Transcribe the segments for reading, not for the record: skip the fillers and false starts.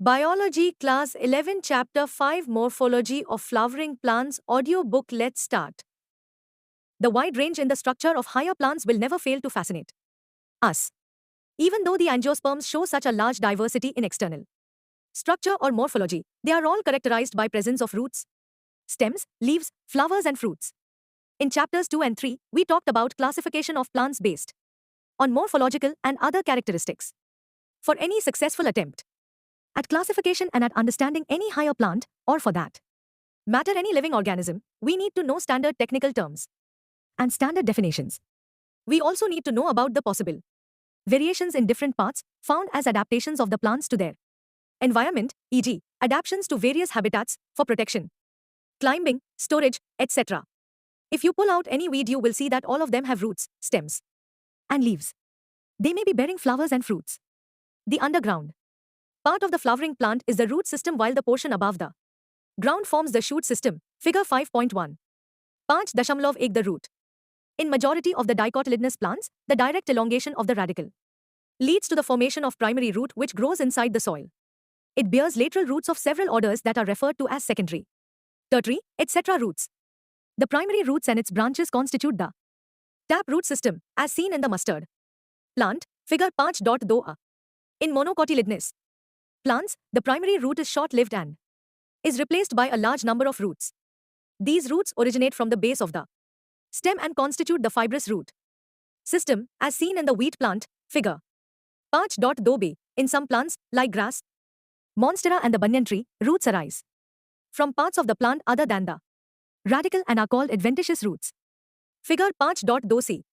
Biology Class 11 Chapter 5 Morphology of Flowering Plants Audio Book. Let's start. The wide range in the structure of higher plants will never fail to fascinate us. Even though the angiosperms show such a large diversity in external structure or morphology, they are all characterized by presence of roots, stems, leaves, flowers and fruits. In chapters 2 and 3, we talked about classification of plants based on morphological and other characteristics. For any successful attempt at classification and at understanding any higher plant, or for that matter any living organism, we need to know standard technical terms and standard definitions. We also need to know about the possible variations in different parts found as adaptations of the plants to their environment, e.g., adaptations to various habitats for protection, climbing, storage, etc. If you pull out any weed, you will see that all of them have roots, stems, and leaves. They may be bearing flowers and fruits. The underground part of the flowering plant is the root system, while the portion above the ground forms the shoot system. Figure 5.1. 5.1 the root. In majority of the dicotyledonous plants, the direct elongation of the radicle leads to the formation of primary root, which grows inside the soil. It bears lateral roots of several orders that are referred to as secondary, tertiary, etc. roots. The primary roots and its branches constitute the tap root system, as seen in the mustard plant, figure 5.2a. In monocotyledonous plants, the primary root is short-lived and is replaced by a large number of roots. These roots originate from the base of the stem and constitute the fibrous root system, as seen in the wheat plant, figure 5.2b. In some plants, like grass, monstera and the banyan tree, roots arise from parts of the plant other than the radicle and are called adventitious roots. Figure 5.2c.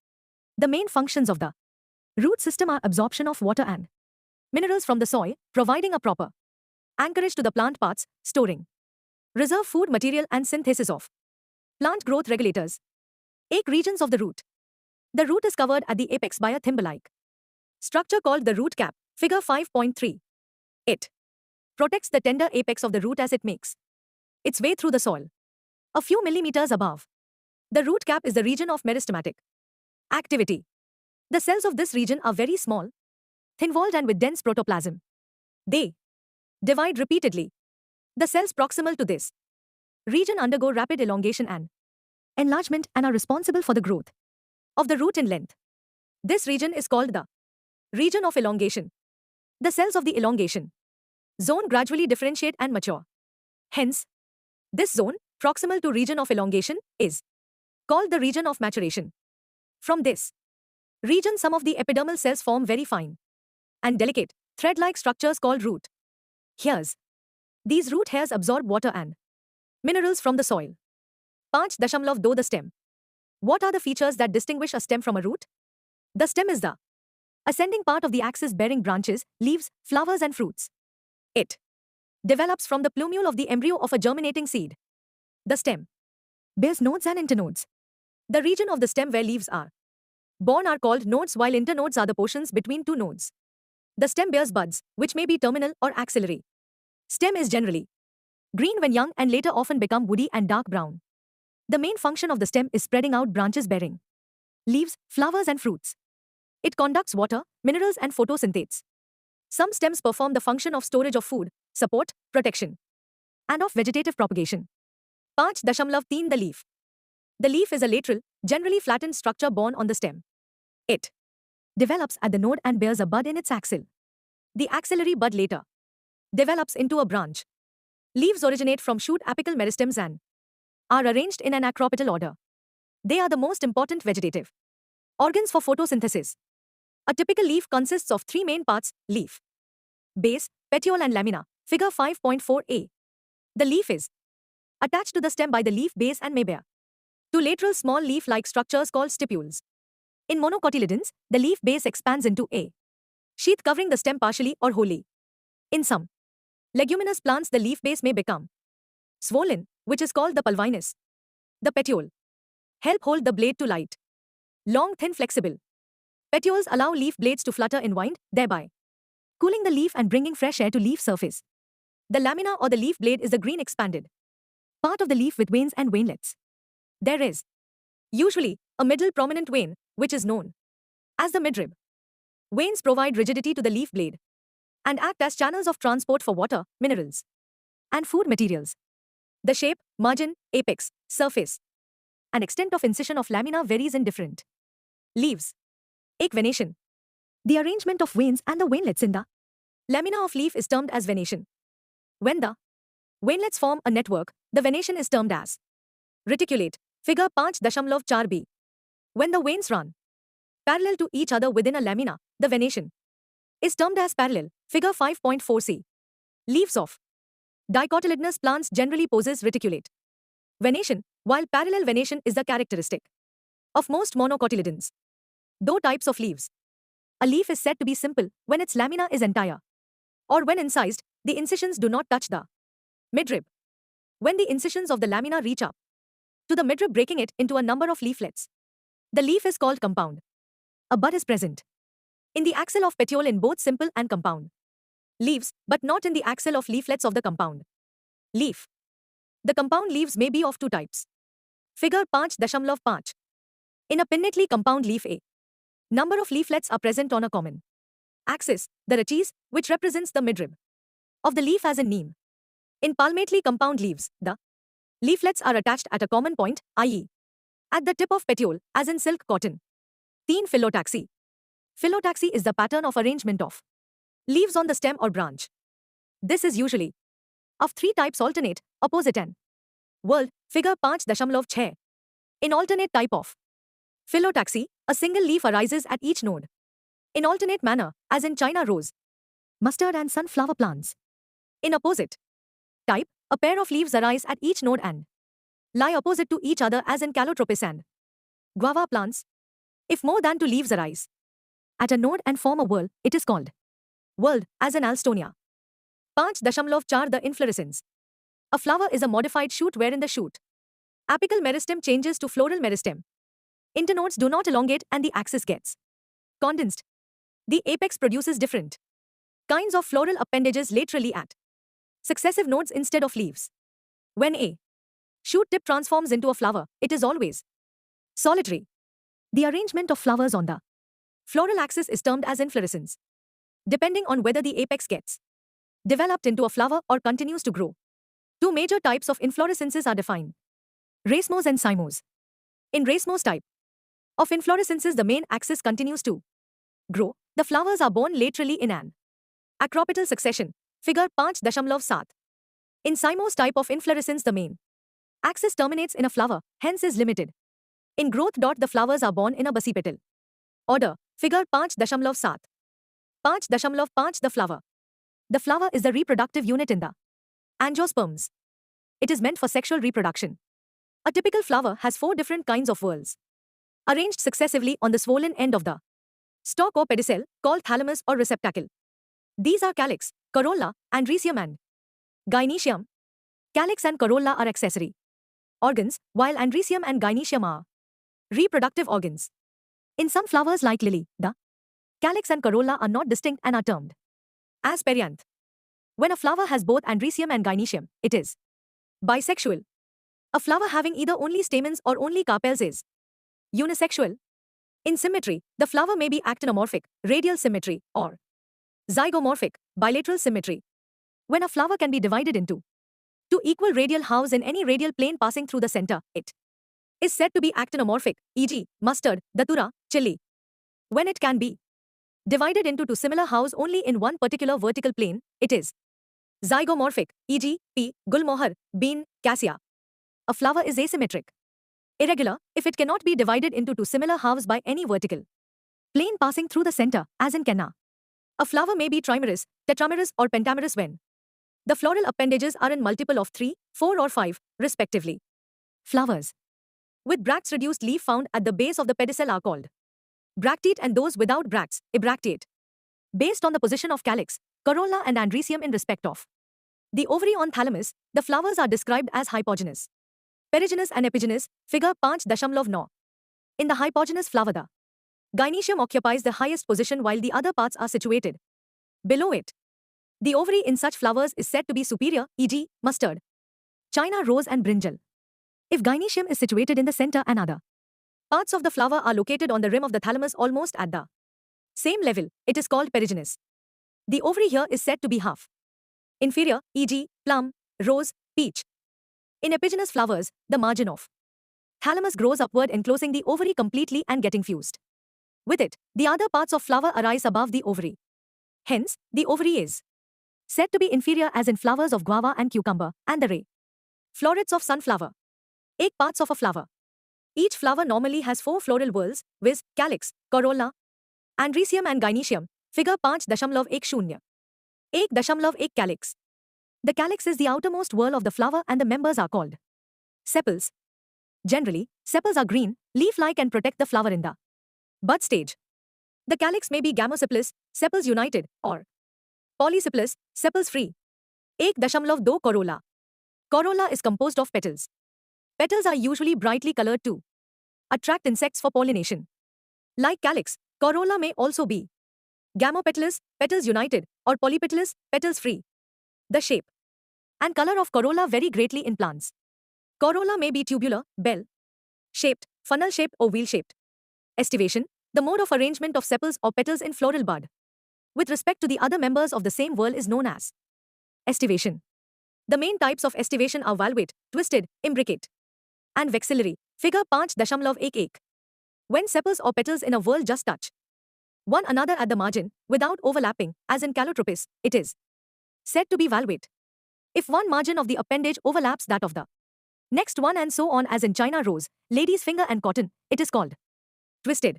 The main functions of the root system are absorption of water and minerals from the soil, providing a proper anchorage to the plant parts, storing reserve food material and synthesis of plant growth regulators. 8 regions of the root. The root is covered at the apex by a thimble-like structure called the root cap, figure 5.3. It protects the tender apex of the root as it makes its way through the soil. A few millimeters above the root cap is the region of meristematic activity. The cells of this region are very small, thin-walled and with dense protoplasm. They divide repeatedly. The cells proximal to this region undergo rapid elongation and enlargement and are responsible for the growth of the root in length. This region is called the region of elongation. The cells of the elongation zone gradually differentiate and mature. Hence, this zone, proximal to region of elongation, is called the region of maturation. From this region, some of the epidermal cells form very fine and delicate, thread-like structures called root hairs. These root hairs absorb water and minerals from the soil. 5.2 The stem. What are the features that distinguish a stem from a root? The stem is the ascending part of the axis bearing branches, leaves, flowers and fruits. It develops from the plumule of the embryo of a germinating seed. The stem bears nodes and internodes. The region of the stem where leaves are born are called nodes, while internodes are the portions between two nodes. The stem bears buds, which may be terminal or axillary. Stem is generally green when young and later often become woody and dark brown. The main function of the stem is spreading out branches bearing leaves, flowers and fruits. It conducts water, minerals and photosynthesis. Some stems perform the function of storage of food, support, protection, and of vegetative propagation. 5.3 The leaf. The leaf is a lateral, generally flattened structure born on the stem. It develops at the node and bears a bud in its axil. The axillary bud later develops into a branch. Leaves originate from shoot apical meristems and are arranged in an acropetal order. They are the most important vegetative organs for photosynthesis. A typical leaf consists of 3 main parts: leaf, base, petiole and lamina, figure 5.4a. The leaf is attached to the stem by the leaf base and may bear 2 lateral small leaf-like structures called stipules. In monocotyledons, the leaf base expands into a sheath covering the stem partially or wholly. In some leguminous plants, the leaf base may become swollen, which is called the pulvinus. The petiole help hold the blade to light. Long, thin, flexible petioles allow leaf blades to flutter in wind, thereby cooling the leaf and bringing fresh air to leaf surface. The lamina or the leaf blade is the green expanded part of the leaf with veins and veinlets. There is usually a middle prominent vein, which is known as the midrib. Veins provide rigidity to the leaf blade and act as channels of transport for water, minerals, and food materials. The shape, margin, apex, surface, and extent of incision of lamina varies in different leaves. Ek venation. The arrangement of veins and the veinlets in the lamina of leaf is termed as venation. When the veinlets form a network, the venation is termed as reticulate. Figure 5.4b. When the veins run parallel to each other within a lamina, the venation is termed as parallel. Figure 5.4c. Leaves of dicotyledonous plants generally possess reticulate venation, while parallel venation is the characteristic of most monocotyledons. Though types of leaves. A leaf is said to be simple when its lamina is entire, or when incised, the incisions do not touch the midrib. When the incisions of the lamina reach up to the midrib, breaking it into a number of leaflets, the leaf is called compound. A bud is present in the axil of petiole in both simple and compound leaves, but not in the axil of leaflets of the compound leaf. The compound leaves may be of two types. Figure 5.5. In a pinnately compound leaf A, number of leaflets are present on a common axis, the rachis, which represents the midrib of the leaf as in neem. In palmately compound leaves, the leaflets are attached at a common point, i.e., at the tip of petiole, as in silk cotton. Teen phyllotaxy. Phyllotaxy is the pattern of arrangement of leaves on the stem or branch. This is usually of three types: alternate, opposite and whorled. Figure 5.6. In alternate type of phyllotaxy, a single leaf arises at each node. In alternate manner, as in China rose, mustard and sunflower plants. In opposite type, a pair of leaves arise at each node and lie opposite to each other, as in calotropis and guava plants. If more than two leaves arise at a node and form a whorl, it is called whorled, as in Alstonia. 5.4. The inflorescence. A flower is a modified shoot wherein the shoot apical meristem changes to floral meristem. Internodes do not elongate and the axis gets condensed. The apex produces different kinds of floral appendages laterally at successive nodes instead of leaves. When a shoot tip transforms into a flower, it is always solitary. The arrangement of flowers on the floral axis is termed as inflorescence, depending on whether the apex gets developed into a flower or continues to grow. Two major types of inflorescences are defined: racemose and cymose. In racemose type of inflorescences, the main axis continues to grow. The flowers are borne laterally in an acropetal succession. Figure 5.7. In cymose type of inflorescence, the main axis terminates in a flower, hence is limited in growth. The flowers are borne in a basipetal order. Figure 5.7. 5.5. The flower. The flower is the reproductive unit in the angiosperms. It is meant for sexual reproduction. A typical flower has 4 different kinds of whorls, arranged successively on the swollen end of the stalk or pedicel, called thalamus or receptacle. These are calyx, corolla, andrecium and gynoecium. Calyx and corolla are accessory organs, while andrecium and gynoecium are reproductive organs. In some flowers like lily, the calyx and corolla are not distinct and are termed as perianth. When a flower has both andrecium and gynoecium, it is bisexual. A flower having either only stamens or only carpels is unisexual. In symmetry, the flower may be actinomorphic, radial symmetry, or zygomorphic, bilateral symmetry. When a flower can be divided into two equal radial halves in any radial plane passing through the center, it is said to be actinomorphic, e.g., mustard, datura, chili. When it can be divided into two similar halves only in one particular vertical plane, it is zygomorphic, e.g., pea, gulmohar, bean, cassia. A flower is asymmetric, irregular, if it cannot be divided into two similar halves by any vertical plane passing through the center, as in canna. A flower may be trimerous, tetramerous, or pentamerous when the floral appendages are in multiple of 3, 4, or 5, respectively. Flowers with bracts reduced leaf found at the base of the pedicel are called bracteate, and those without bracts, abracteate. Based on the position of calyx, corolla, and andrecium in respect of the ovary on thalamus, the flowers are described as hypogynous, perigynous, and epigynous. Figure 5.9. In the hypogynous flower, the gynoecium occupies the highest position while the other parts are situated below it. The ovary in such flowers is said to be superior, e.g., mustard, China rose, and brinjal. If gynoecium is situated in the center and other parts of the flower are located on the rim of the thalamus almost at the same level, it is called perigynous. The ovary here is said to be half inferior, e.g., plum, rose, peach. In epigynous flowers, the margin of thalamus grows upward enclosing the ovary completely and getting fused. With it, the other parts of flower arise above the ovary. Hence, the ovary is said to be inferior as in flowers of guava and cucumber, and the ray florets of sunflower. 8 parts of a flower. Each flower normally has 4 floral whorls, viz., calyx, corolla, andrecium and gynoecium. Figure 5.10. 1.1 calyx. The calyx is the outermost whorl of the flower and the members are called sepals. Generally, sepals are green, leaf-like and protect the flower in the bud stage. The calyx may be gamosepalous, sepals united, or polysepalous, sepals free. 1.2 corolla. Corolla is composed of petals. Petals are usually brightly colored to attract insects for pollination. Like calyx, corolla may also be gamopetalous, petals united, or polypetalous, petals free. The shape and color of corolla vary greatly in plants. Corolla may be tubular, bell-shaped, funnel-shaped or wheel-shaped. Estivation, the mode of arrangement of sepals or petals in floral bud, with respect to the other members of the same whorl is known as estivation. The main types of estivation are valvate, twisted, imbricate, and vexillary. Figure 5.11. When sepals or petals in a whorl just touch one another at the margin, without overlapping, as in calotropis, it is said to be valvate. If one margin of the appendage overlaps that of the next one and so on as in China rose, lady's finger and cotton, it is called twisted.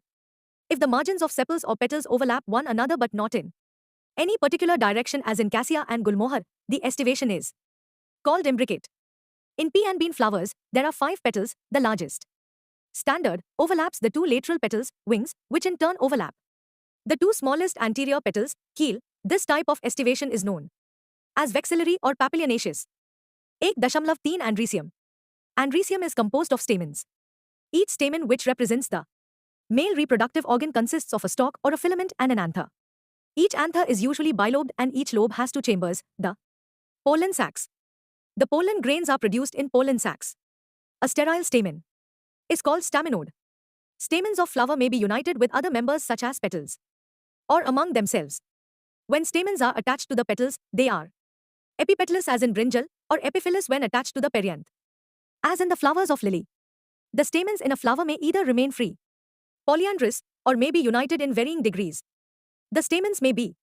If the margins of sepals or petals overlap one another but not in any particular direction as in cassia and gulmohar, the estivation is called imbricate. In pea and bean flowers, there are 5 petals, the largest standard overlaps the 2 lateral petals, wings, which in turn overlap the 2 smallest anterior petals, keel. This type of estivation is known as vexillary or papilionaceous. 1.3 andrecium. Andrecium is composed of stamens. Each stamen, which represents the male reproductive organ, consists of a stalk or a filament and an anther. Each anther is usually bilobed and each lobe has 2 chambers, the pollen sacs. The pollen grains are produced in pollen sacs. A sterile stamen is called staminode. Stamens of flower may be united with other members such as petals or among themselves. When stamens are attached to the petals, they are epipetalous as in brinjal or epiphyllous when attached to the perianth, as in the flowers of lily. The stamens in a flower may either remain free, polyandrous, or may be united in varying degrees. The stamens may be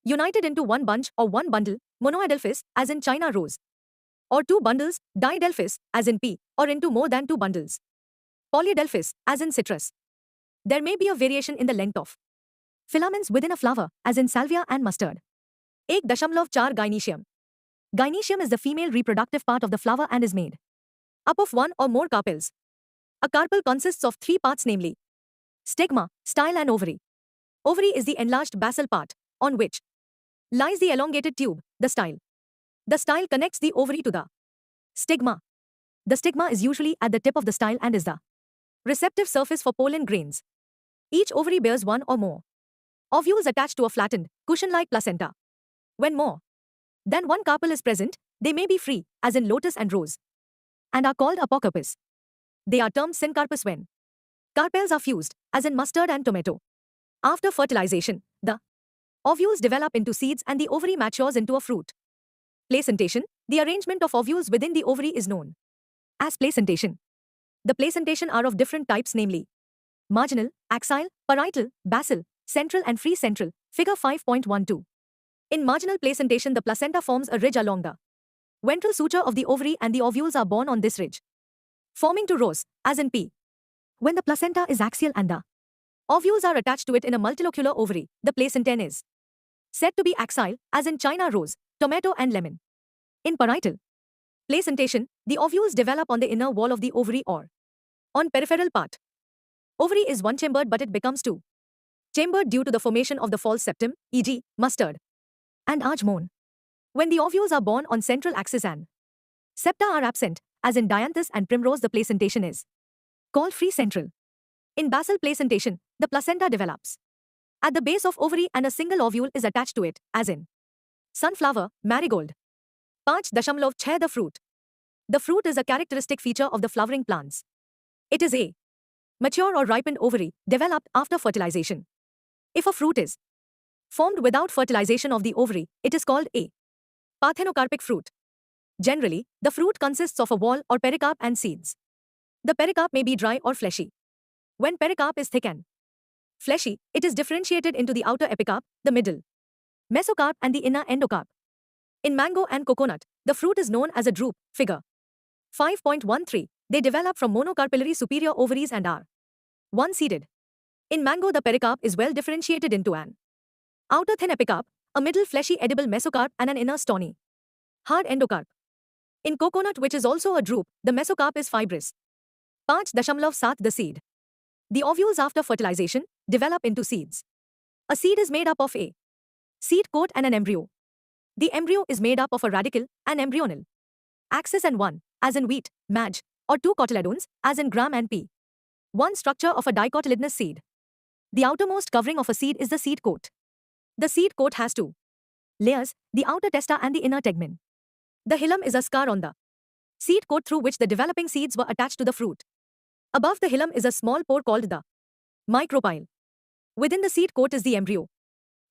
united into one bunch or one bundle, monoadelphous, as in China rose, or 2 bundles, diadelphous, as in pea, or into more than 2 bundles, polyadelphous, as in citrus. There may be a variation in the length of filaments within a flower, as in salvia and mustard. 1.4 gynoecium. Gynoecium is the female reproductive part of the flower and is made up of 1 or more carpels. A carpel consists of 3 parts, namely stigma, style and ovary. Ovary is the enlarged basal part, on which lies the elongated tube, the style. The style connects the ovary to the stigma. The stigma is usually at the tip of the style and is the receptive surface for pollen grains. Each ovary bears 1 or more ovules attached to a flattened, cushion-like placenta. When more than 1 carpel is present, they may be free, as in lotus and rose, and are called apocarpous. They are termed syncarpous when carpels are fused, as in mustard and tomato. After fertilization, the ovules develop into seeds and the ovary matures into a fruit. Placentation, the arrangement of ovules within the ovary, is known as placentation. The placentation are of different types, namely marginal, axial, parietal, basal, central and free central. Figure 5.12. In marginal placentation, the placenta forms a ridge along the ventral suture of the ovary and the ovules are born on this ridge, forming 2 rows, as in pea. When the placenta is axial and the ovules are attached to it in a multilocular ovary, the placentaen is said to be axial, as in China rose, tomato and lemon. In parietal placentation, the ovules develop on the inner wall of the ovary or on peripheral part. Ovary is 1-chambered but it becomes 2-chambered due to the formation of the false septum, e.g., mustard and argemone. When the ovules are born on central axis and septa are absent, as in dianthus and primrose, the placentation is called free central. In basal placentation, the placenta develops at the base of ovary and a single ovule is attached to it, as in sunflower, marigold. 5.6 The fruit. The fruit is a characteristic feature of the flowering plants. It is a mature or ripened ovary developed after fertilization. If a fruit is Formed without fertilization of the ovary, it is called a parthenocarpic fruit. Generally, the fruit consists of a wall or pericarp and seeds. The pericarp may be dry or fleshy. When pericarp is thick and fleshy, it is differentiated into the outer epicarp, the middle mesocarp and the inner endocarp. In mango and coconut, the fruit is known as a drupe, figure 5.13. They develop from monocarpillary superior ovaries and are one-seeded. In mango, the pericarp is well differentiated into an outer thin epicarp, a middle fleshy edible mesocarp and an inner stony, hard endocarp. In coconut, which is also a drupe, the mesocarp is fibrous. 5.7 The seed. The ovules after fertilization develop into seeds. A seed is made up of a seed coat and an embryo. The embryo is made up of a radicle, an embryonal axis and one, as in wheat, maj, or two cotyledones, as in gram and pea. One structure of a dicotyledonous seed. The outermost covering of a seed is the seed coat. The seed coat has two layers, the outer testa and the inner tegmen. The hilum is a scar on the seed coat through which the developing seeds were attached to the fruit. Above the hilum is a small pore called the micropyle. Within the seed coat is the embryo,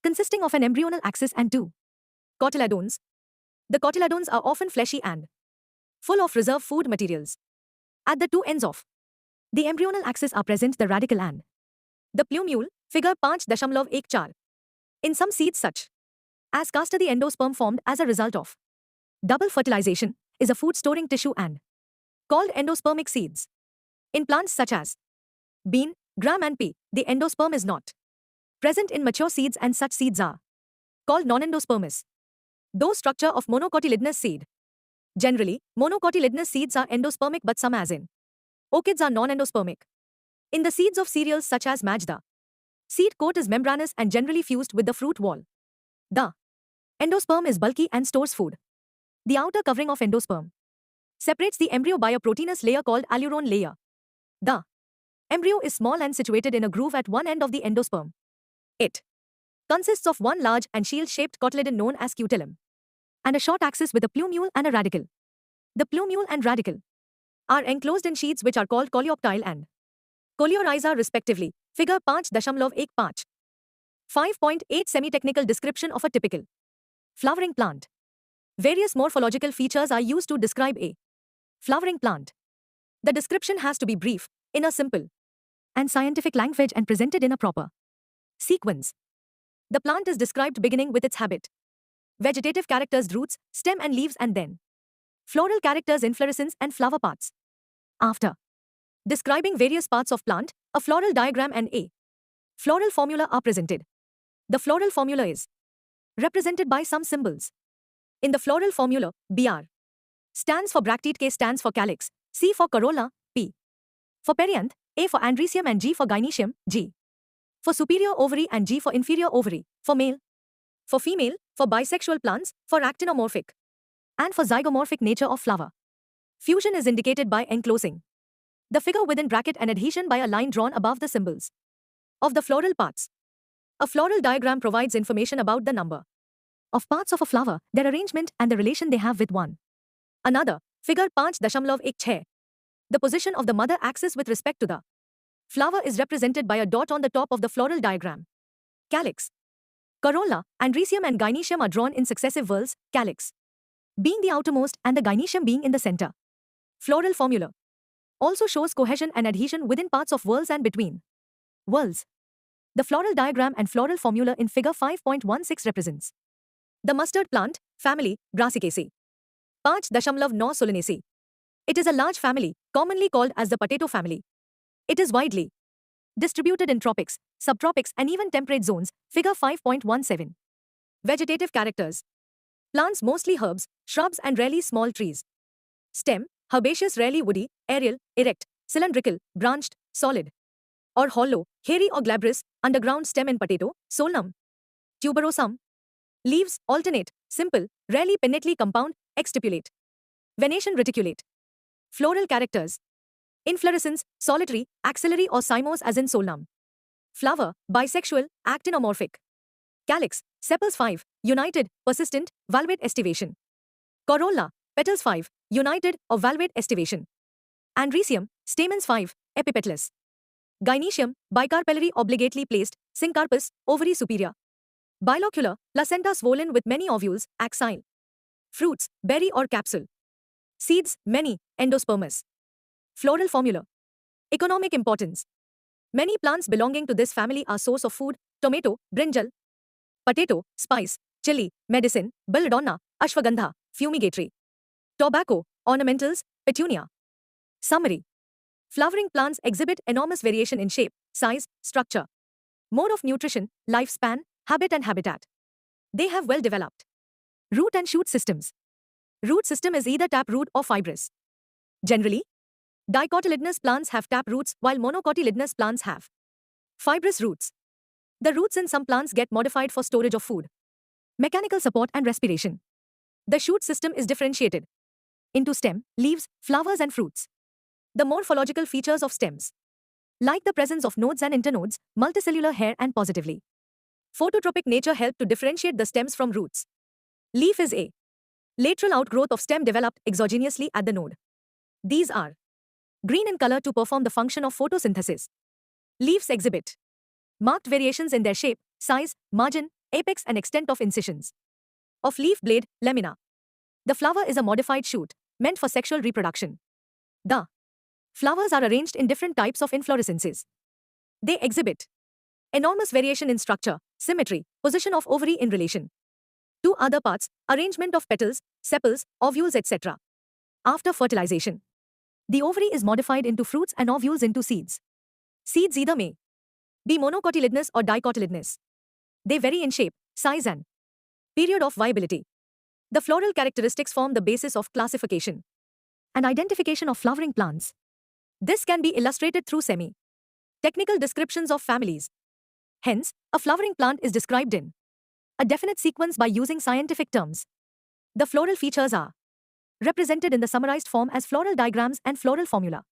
consisting of an embryonal axis and two cotyledones. The cotyledones are often fleshy and full of reserve food materials. At the two ends of the embryonal axis are present the radicle and the plumule, figure 5.14. In some seeds such as castor, the endosperm formed as a result of double fertilization is a food-storing tissue and called endospermic seeds. In plants such as bean, gram and pea, the endosperm is not present in mature seeds and such seeds are called non-endospermous. Though structure of monocotyledonous seed. Generally, monocotyledonous seeds are endospermic but some as in orchids are non-endospermic. In the seeds of cereals such as maj, the seed coat is membranous and generally fused with the fruit wall. The endosperm is bulky and stores food. The outer covering of endosperm separates the embryo by a proteinous layer called alurone layer. The embryo is small and situated in a groove at one end of the endosperm. It consists of one large and shield-shaped cotyledon known as cutellum and a short axis with a plumule and a radicle. The plumule and radicle are enclosed in sheaths which are called coleoptile and coleorhiza respectively. Figure 5.15. 5.8 Semi-technical description of a typical flowering plant. Various morphological features are used to describe a flowering plant. The description has to be brief, in a simple and scientific language and presented in a proper sequence. The plant is described beginning with its habit, vegetative characters, roots, stem and leaves, and then floral characters, inflorescence and flower parts. After describing various parts of plant, a floral diagram and a floral formula are presented. The floral formula is represented by some symbols. In the floral formula, BR stands for bracteate, K stands for calyx, C for corolla, P for perianth, A for andrecium and G for gynoecium, G for superior ovary and G for inferior ovary, for male, for female, for bisexual plants, for actinomorphic, and for zygomorphic nature of flower. Fusion is indicated by enclosing the figure within bracket and adhesion by a line drawn above the symbols of the floral parts. A floral diagram provides information about the number of parts of a flower, their arrangement and the relation they have with one another. Figure 5.16. The position of the mother axis with respect to the flower is represented by a dot on the top of the floral diagram. Calyx, corolla, andrecium and gynoecium are drawn in successive whorls, calyx being the outermost and the gynoecium being in the center. Floral formula also shows cohesion and adhesion within parts of whorls and between whorls. The floral diagram and floral formula in figure 5.16 represents the mustard plant, family, Brassicaceae. 5.9 Solanaceae. It is a large family, commonly called as the potato family. It is widely distributed in tropics, subtropics and even temperate zones. Figure 5.17. Vegetative characters. Plants mostly herbs, shrubs and rarely small trees. Stem, herbaceous, rarely woody, aerial, erect, cylindrical, branched, solid or hollow, hairy or glabrous. Underground stem in potato, Solanum tuberosum. Leaves, alternate, simple, rarely pinnately compound, exstipulate. Venation reticulate. Floral characters. Inflorescence, solitary, axillary or cymose as in Solanum. Flower, bisexual, actinomorphic. Calyx, sepals 5, united, persistent, valvate estivation. Corolla, petals 5, united or valvate estivation. Andrecium, stamens 5, epipetalous. Gynoecium, bicarpellary obligately placed, syncarpous, ovary superior. Bilocular, placenta swollen with many ovules, axile. Fruits, berry or capsule. Seeds, many, endospermous. Floral formula. Economic importance. Many plants belonging to this family are source of food: tomato, brinjal, potato, spice, chili, medicine, belladonna, ashwagandha, fumigatory. Tobacco, ornamentals, petunia. Summary. Flowering plants exhibit enormous variation in shape, size, structure, mode of nutrition, lifespan, habit and habitat. They have well-developed root and shoot systems. Root system is either taproot or fibrous. Generally, dicotyledonous plants have tap roots while monocotyledonous plants have fibrous roots. The roots in some plants get modified for storage of food, mechanical support and respiration. The shoot system is differentiated into stem, leaves, flowers and fruits. The morphological features of stems, like the presence of nodes and internodes, multicellular hair and positively phototropic nature, help to differentiate the stems from roots. Leaf is a lateral outgrowth of stem developed exogenously at the node. These are green in color to perform the function of photosynthesis. Leaves exhibit marked variations in their shape, size, margin, apex and extent of incisions. Of leaf blade, lamina. The flower is a modified shoot, meant for sexual reproduction. The flowers are arranged in different types of inflorescences. They exhibit enormous variation in structure, symmetry, position of ovary in relation to other parts, arrangement of petals, sepals, ovules, etc. After fertilization, the ovary is modified into fruits and ovules into seeds. Seeds either may be monocotyledonous or dicotyledonous. They vary in shape, size and period of viability. The floral characteristics form the basis of classification and identification of flowering plants. This can be illustrated through semi-technical descriptions of families. Hence, a flowering plant is described in a definite sequence by using scientific terms. The floral features are represented in the summarized form as floral diagrams and floral formula.